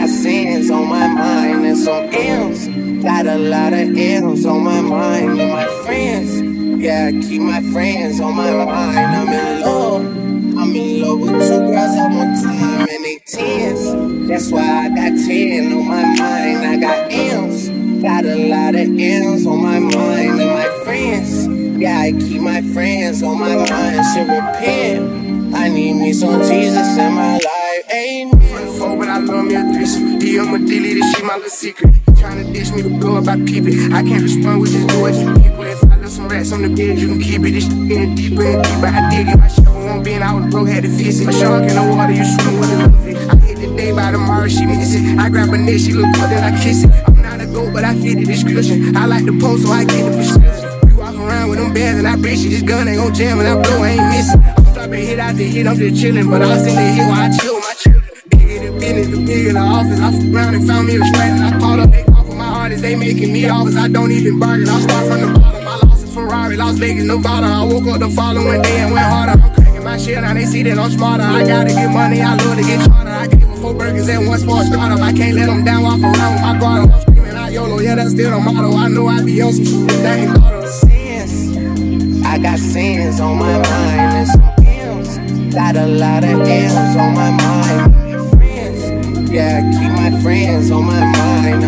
got sins on my mind and some M's. Got a lot of M's on my mind and my friends. Yeah, I keep my friends on my mind. I'm in love with two girls at one time and they tens. That's why I got 10 on my mind. I got M's. Got a lot of M's on my mind and my friends. Yeah, I keep my friends on my mind. Should repent. I need me some Jesus in my life. Amen. Before, but I love me a threesome. DM a delete this shit, my little secret. Tryna dish me to blow up, I peep it. I can't respond with just do it to people. If I left some rats on the bed, you can keep it. This shit getting deeper and deeper. I dig it. My show won't be, and I was broke, had to fix it. A shark in the water, you swim with a little fish. I hit the day by tomorrow, she miss it. I grab her neck, she look good, then I kiss it. I'm not a goat, but I fit the description. I like the post, so I get the prescription. We walk around with them bands, and I bitch it. This gun ain't gon' jam, and I blow, I ain't missing. I'm dropping hit after hit, I'm just chillin', but I'll send the hit while I chill with my children. Bigger the business, the bigger the office. I fuck around and found me a strand, and I caught up. They call for my artists, they making me offers. I don't even bargain, I'll start from the bottom. I lost a Ferrari, Las Vegas, Nevada. I woke up the following day and went harder. I'm cracking my shit, now they see that I'm smarter. I gotta get money, I love to get charter. I gave them 4 burgers and 1 for a startup. I can't let them down, walk around with my guard up. I'm screaming out YOLO, yeah, that's still the motto. I know I be on some shit that ain't thought of. Sins, I got sins on my mind and some M's. Got a lot of M's on my mind. Yeah, I keep my friends on my mind.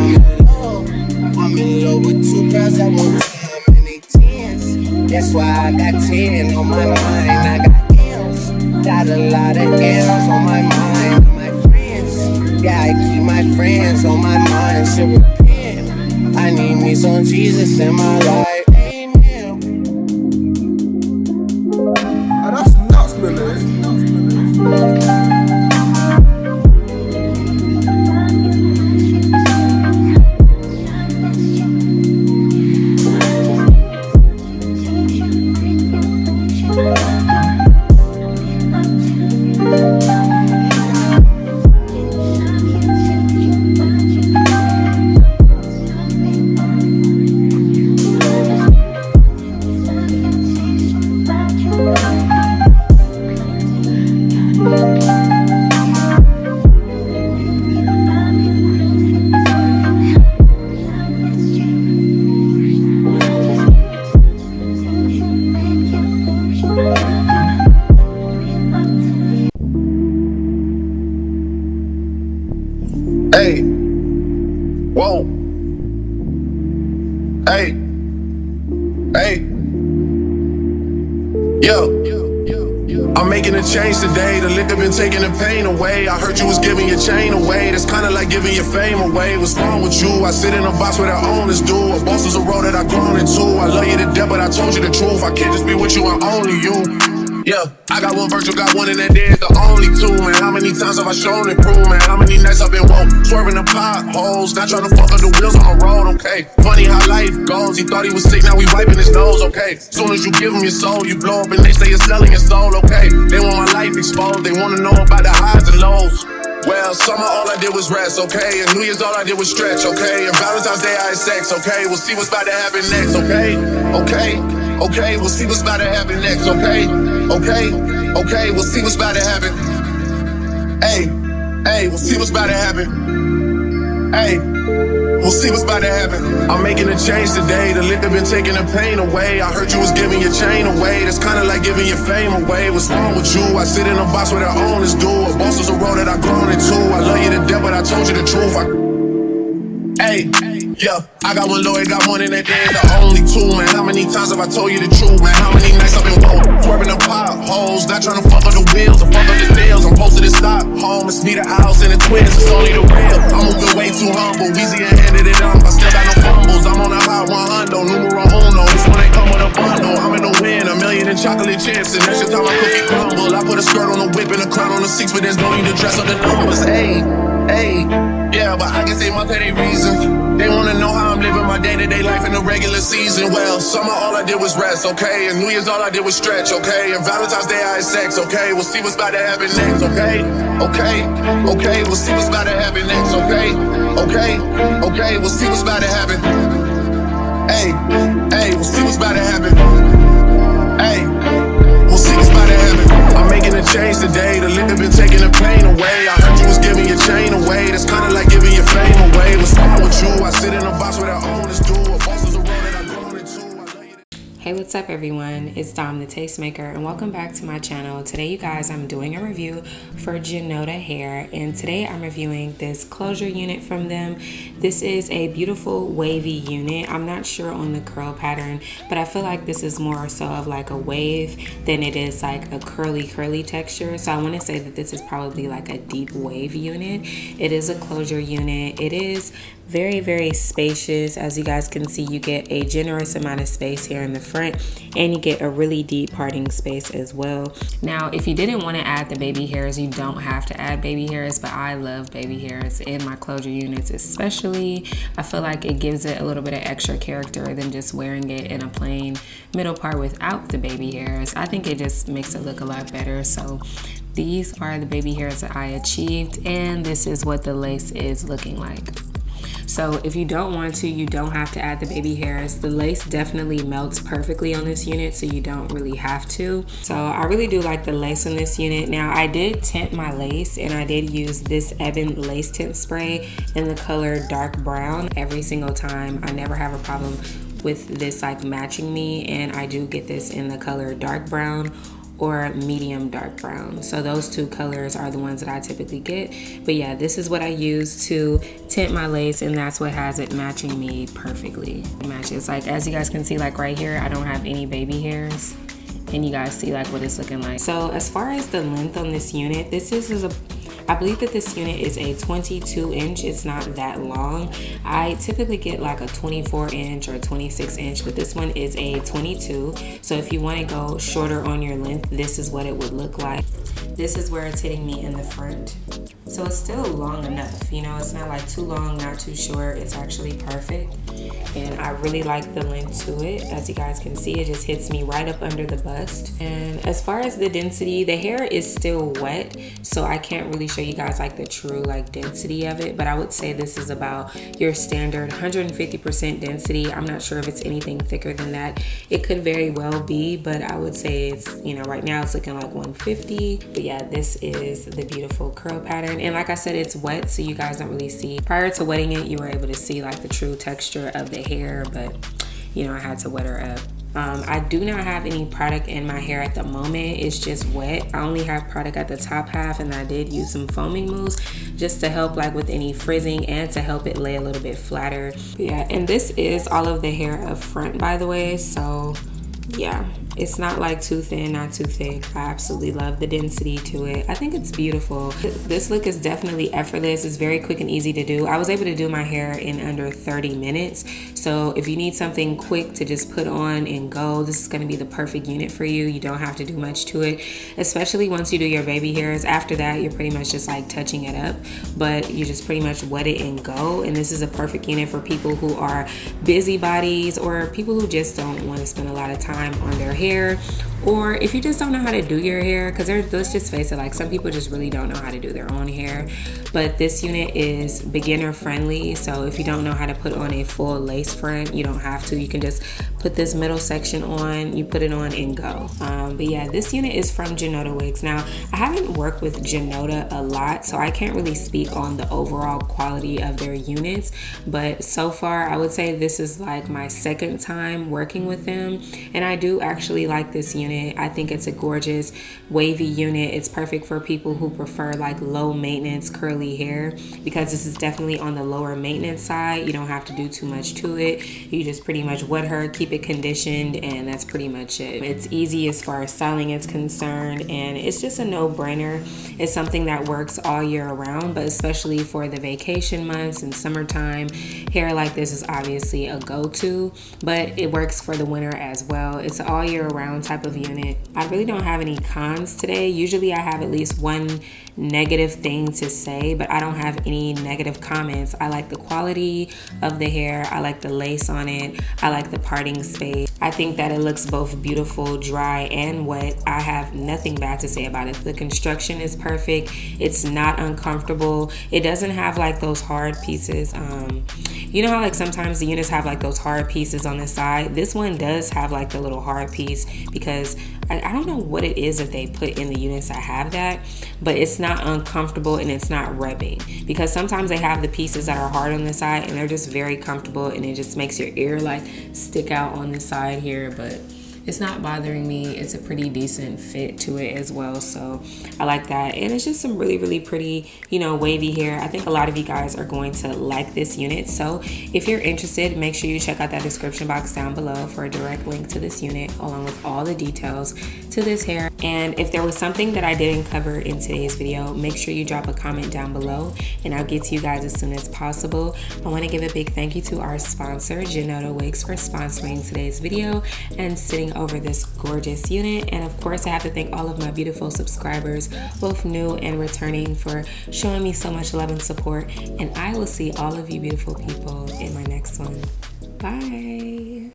I'm in love with two girls at one time and they tens. That's why I got 10 on my mind. I got M's. Got a lot of M's on my mind. My friends. Yeah, I keep my friends on my mind. Should repent. I need me some Jesus in my life. Amen. Oh, that's some nuts, man. Hey, whoa, hey, yo, I'm making a change today. The liquor been taking the pain away. I heard you was giving your chain away. That's kinda like giving your fame away. What's wrong with you? I sit in a box where the owners do. A boss is a role that I've grown into. I love you to death, but I told you the truth. I can't just be with you, I'm only you. Yeah, I got one virtual, got one, and that there's the only two, man. How many times have I shown and proved, man? How many nights I've been woke, swerving the potholes, not trying to fuck up the wheels on the road, okay? Funny how life goes, he thought he was sick, now we wiping his nose, okay? Soon as you give him your soul, you blow up and they say you're selling your soul, okay? They want my life exposed, they wanna know about the highs and lows. Well, summer all I did was rest, okay? And New Year's all I did was stretch, okay? And Valentine's Day I had sex, okay? We'll see what's about to happen next, okay? Okay, we'll see what's about to happen next, okay, we'll see what's about to happen. Hey, we'll see what's about to happen. Hey, we'll see what's about to happen. I'm making a change today. The liquor been taking the pain away. I heard you was giving your chain away. That's kinda like giving your fame away. What's wrong with you? I sit in a box where the owners do. A boss is a role that I've grown into. I love you to death, but I told you the truth. Yeah, I got one lawyer, got one in that day, the only two, man. How many times have I told you the truth, man? How many nights I've been woke, swerving the potholes, not trying to fuck up the wheels or fuck up the deals. I'm posted to stop home, it's me, the house, and the twins, it's only the real. I'm moving way too humble, easy and handed it up, I still got no fumbles. I'm on a hot 100, numero uno, this one ain't come with a bundle. I'm in the win, $1 million in chocolate chips, and that's just how my cookie crumble. I put a skirt on the whip and a crown on the 6, but there's no need to dress up the numbers, hey. Yeah, but I guess they must have their reasons. They wanna know how I'm living my day-to-day life in the regular season. Well, summer all I did was rest, okay? And New Year's all I did was stretch, okay? And Valentine's Day I had sex, okay? We'll see what's about to happen next, okay? We'll see what's about to happen next, okay? We'll see what's about to happen. Hey, we'll see what's about to happen. Hey, we'll see what's about to happen. I'm making a change today. The liquor been taking the pain away. I heard you was giving your chain away. That's kinda like giving your fame away. What's wrong with you? I sit in a box where the owners do. A boss is a role that I've grown into. I love you. Hey, what's up everyone? It's Dom the Tastemaker and welcome back to my channel. Today you guys, I'm doing a review for Junoda hair, and today I'm reviewing this closure unit from them. This is a beautiful wavy unit. I'm not sure on the curl pattern, but I feel like this is more so of like a wave than it is like a curly texture. So I want to say that this is probably like a deep wave unit. It is a closure unit. It is very spacious. As you guys can see, you get a generous amount of space here in the front, and you get a really deep parting space as well. Now, if you didn't want to add the baby hairs, you don't have to add baby hairs, but I love baby hairs in my closure units especially. I feel like it gives it a little bit of extra character than just wearing it in a plain middle part without the baby hairs. I think it just makes it look a lot better. So these are the baby hairs that I achieved, and this is what the lace is looking like. So if you don't want to, you don't have to add the baby hairs. The lace definitely melts perfectly on this unit, so you don't really have to. So I really do like the lace on this unit. Now, I did tint my lace, and I did use this Ebin lace tint spray in the color dark brown every single time. I never have a problem with this like matching me, and I do get this in the color dark brown or medium dark brown. So those two colors are the ones that I typically get. But yeah, this is what I use to tint my lace, and that's what has it matching me perfectly. It matches, like as you guys can see, like right here, I don't have any baby hairs, and you guys see like what it's looking like. So as far as the length on this unit, I believe that this unit is a 22 inch. It's not that long. I typically get like a 24 inch or 26 inch, but this one is a 22. So if you want to go shorter on your length, this is what it would look like. This is where it's hitting me in the front. So it's still long enough, you know, it's not like too long, not too short. It's actually perfect. And I really like the length to it. As you guys can see, it just hits me right up under the bust. And as far as the density, the hair is still wet, so I can't really show you guys like the true like density of it, but I would say this is about your standard 150% density. I'm not sure if it's anything thicker than that. It could very well be, but I would say it's, you know, right now it's looking like 150. But yeah, this is the beautiful curl pattern. And like I said, it's wet, so you guys don't really see. Prior to wetting it, you were able to see like the true texture of the hair, but you know, I had to wet her up. I do not have any product in my hair at the moment. It's just wet. I only have product at the top half, and I did use some foaming mousse just to help like with any frizzing and to help it lay a little bit flatter. But yeah, and this is all of the hair up front, by the way. So yeah, it's not like too thin, not too thick. I absolutely love the density to it. I think it's beautiful. This look is definitely effortless. It's very quick and easy to do. I was able to do my hair in under 30 minutes. So if you need something quick to just put on and go, this is gonna be the perfect unit for you. You don't have to do much to it, especially once you do your baby hairs. After that, you're pretty much just like touching it up, but you just pretty much wet it and go. And this is a perfect unit for people who are busybodies or people who just don't want to spend a lot of time on their hair, or if you just don't know how to do your hair, because let's just face it, like some people just really don't know how to do their own hair. But this unit is beginner friendly, so if you don't know how to put on a full lace front, you don't have to. You can just put this middle section on, you put it on and go. But yeah, this unit is from Junoda Wigs. Now, I haven't worked with Junoda a lot, so I can't really speak on the overall quality of their units, but so far I would say this is like my second time working with them, and I do actually like this unit. I think it's a gorgeous wavy unit. It's perfect for people who prefer like low maintenance curly hair, because this is definitely on the lower maintenance side. You don't have to do too much to it. You just pretty much wet her, keep it conditioned, and that's pretty much it. It's easy as far as styling is concerned, and it's just a no-brainer. It's something that works all year around, but especially for the vacation months and summertime, hair like this is obviously a go-to, but it works for the winter as well. It's an all year round type of unit. I really don't have any cons today. Usually I have at least one negative thing to say, but I don't have any negative comments. I like the quality of the hair. I like the lace on it. I like the parting space. I think that it looks both beautiful, dry, and wet. I have nothing bad to say about it. The construction is perfect. It's not uncomfortable. It doesn't have like those hard pieces. You know how like sometimes the units have like those hard pieces on the side? This one does have like the little hard piece, because I don't know what it is that they put in the units that have that, but it's not uncomfortable and it's not rubbing, because sometimes they have the pieces that are hard on the side and they're just very comfortable and it just makes your ear like stick out on the side here, but it's not bothering me. It's a pretty decent fit to it as well, so I like that. And it's just some really, really pretty, you know, wavy hair. I think a lot of you guys are going to like this unit, so if you're interested, make sure you check out that description box down below for a direct link to this unit along with all the details to this hair. And if there was something that I didn't cover in today's video, make sure you drop a comment down below and I'll get to you guys as soon as possible. I want to give a big thank you to our sponsor, Junoda Wigs, for sponsoring today's video and sitting over this gorgeous unit. And of course, I have to thank all of my beautiful subscribers, both new and returning, for showing me so much love and support. And I will see all of you beautiful people in my next one. Bye.